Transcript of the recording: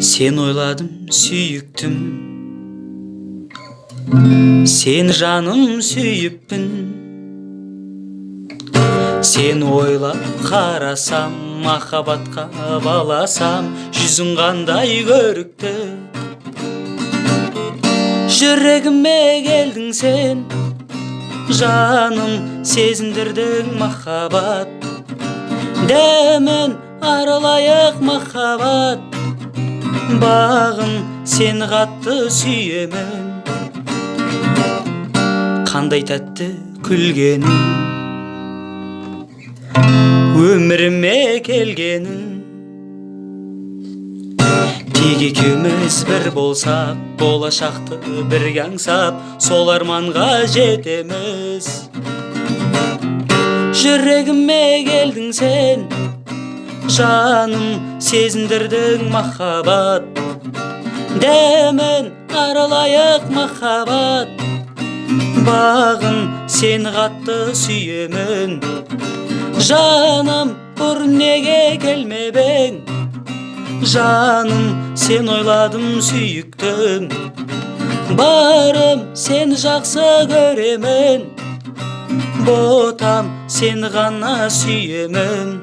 Sen oyladım süyüktüm, sen жаным сүйіппін. Sen ойлап қарасам, махаббатқа баласам, жүзің қандай көрікті. Жүрегіме келдің сен, жаным сезіндірдің махаббат. Дәмін аралайық махаббат, бағым сен қатты сүйемін. Қандай тәтті күлгенің, өміріме келгенің. Тек екеуміз бір болсақ, болашақты бірге аңсап, сол арманға жетеміз. Жүрегіме келдің сен, жаным сезіндірдің махаббат. Дәмін аралайық махаббат, бағын сен қатты сүйемін. Жаным бұрын неге келмебең, жаным сен ойладым сүйіктім. Барым сен жақсы көремін, ботам сен ғана сүйемін.